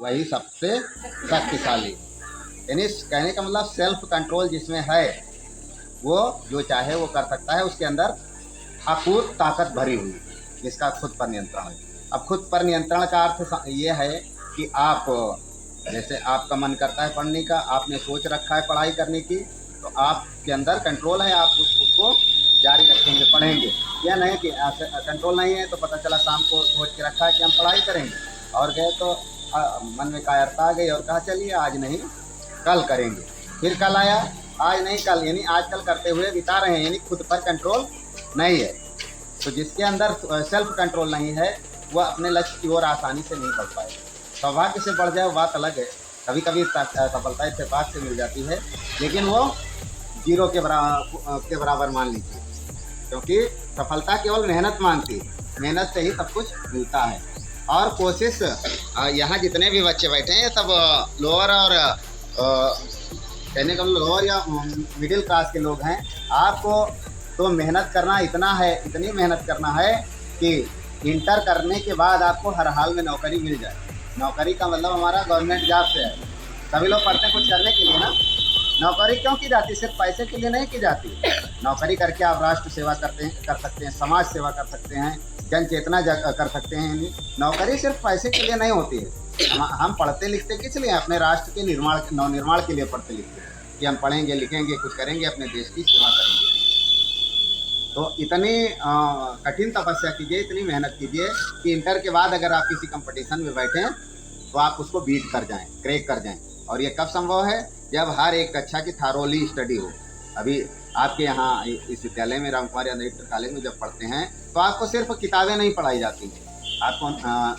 वही सबसे शक्तिशाली। यानी कहने का मतलब सेल्फ कंट्रोल जिसमें है वो जो चाहे वो कर सकता है, उसके अंदर अकूत ताकत भरी हुई, जिसका खुद पर नियंत्रण है। अब खुद पर नियंत्रण का अर्थ ये है कि आप, जैसे आपका मन करता है पढ़ने का, आपने सोच रखा है पढ़ाई करने की, तो आपके अंदर कंट्रोल है, आप उसको जारी रखेंगे, पढ़ेंगे। या नहीं कि कंट्रोल नहीं है तो पता चला शाम को सोच के रखा है कि हम पढ़ाई करेंगे, और गए तो मन में कायरता आ गई और कहा चलिए आज नहीं कल करेंगे। फिर कल आया, आज नहीं कल, यानी आजकल करते हुए बिता रहे हैं, यानी खुद पर कंट्रोल नहीं है। तो जिसके अंदर सेल्फ कंट्रोल नहीं है वह अपने लक्ष्य की ओर आसानी से नहीं बढ़ पाए। सौभाग्य से बढ़ जाए वो बात अलग है, कभी कभी सफलता इत्तेफाक से मिल जाती है, लेकिन वो जीरो के बराबर मान लीजिए, क्योंकि सफलता केवल मेहनत मांगती है, मेहनत से ही सब कुछ मिलता है। और कोशिश, यहाँ जितने भी बच्चे बैठे हैं सब लोअर और कहने का लोअर या मिडिल क्लास के लोग हैं। आपको तो मेहनत करना इतना है, इतनी मेहनत करना है कि इंटर करने के बाद आपको हर हाल में नौकरी मिल जाए। नौकरी का मतलब हमारा गवर्नमेंट जॉब से है। सभी लोग पढ़ते हैं कुछ करने के लिए ना, नौकरी क्यों की जाती है? सिर्फ पैसे के लिए नहीं की जाती। नौकरी करके आप राष्ट्र सेवा कर सकते हैं, समाज सेवा कर सकते हैं, जन चेतना कर सकते हैं। नौकरी सिर्फ पैसे के लिए नहीं होती है। हम पढ़ते लिखते किस लिए? अपने राष्ट्र के नवनिर्माण के लिए पढ़ते लिखते हैं कि हम पढ़ेंगे लिखेंगे कुछ करेंगे, अपने देश की सेवा करेंगे। तो इतनी कठिन तपस्या कीजिए, इतनी मेहनत कीजिए कि इंटर के बाद अगर आप किसी कंपटीशन में बैठें तो आप उसको बीट कर जाएं, क्रैक कर जाएं। और ये कब संभव है? जब हर एक कक्षा की थारोली स्टडी हो। अभी आपके यहाँ इस विद्यालय में, रामकुमारी अंधेरी कॉलेज में जब पढ़ते हैं तो आपको सिर्फ किताबें नहीं पढ़ाई जाती हैं, आपको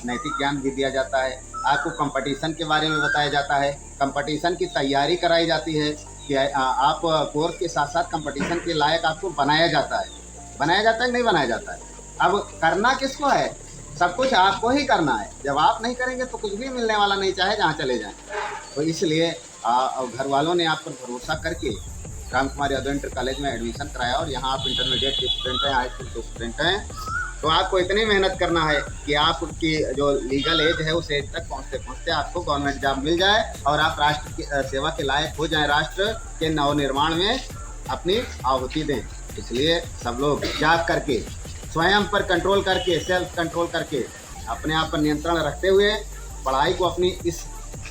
नैतिक ज्ञान भी दिया जाता है, आपको कंपटीशन के बारे में बताया जाता है, कंपटीशन की तैयारी कराई जाती है कि आप कोर्स के साथ साथ कंपटीशन के लायक आपको बनाया जाता है। बनाया जाता है कि नहीं बनाया जाता है? अब करना किसको है? सब कुछ आपको ही करना है। जब आप नहीं करेंगे तो कुछ भी मिलने वाला नहीं, चाहे जहाँ चले जाएं। तो इसलिए घर वालों ने आप पर भरोसा करके रामकुमारी इंटर कॉलेज में एडमिशन कराया, और यहाँ आप इंटरमीडिएट के स्टूडेंट हैं, हाई स्कूल के स्टूडेंट हैं। तो आपको इतनी मेहनत करना है कि आपकी जो लीगल एज है उस एज तक पहुँचते पहुँचते आपको गवर्नमेंट जॉब मिल जाए और आप राष्ट्र की सेवा के लायक हो जाएं, राष्ट्र के नवनिर्माण में अपनी आहुति दें। इसलिए सब लोग जाग करके, स्वयं पर कंट्रोल करके, सेल्फ कंट्रोल करके, अपने आप पर नियंत्रण रखते हुए पढ़ाई को अपनी इस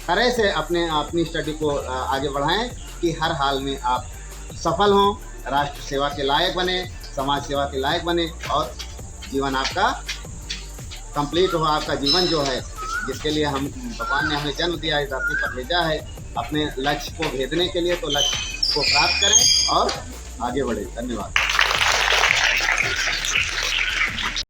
तरह से अपनी स्टडी को आगे बढ़ाएं कि हर हाल में आप सफल हों, राष्ट्र सेवा के लायक बने, समाज सेवा के लायक बने, और जीवन आपका कंप्लीट हो। आपका जीवन जो है, जिसके लिए हम भगवान ने हमें जन्म दिया, इस धरती पर भेजा है अपने लक्ष्य को भेदने के लिए, तो लक्ष्य को प्राप्त करें और आगे बढ़े। धन्यवाद।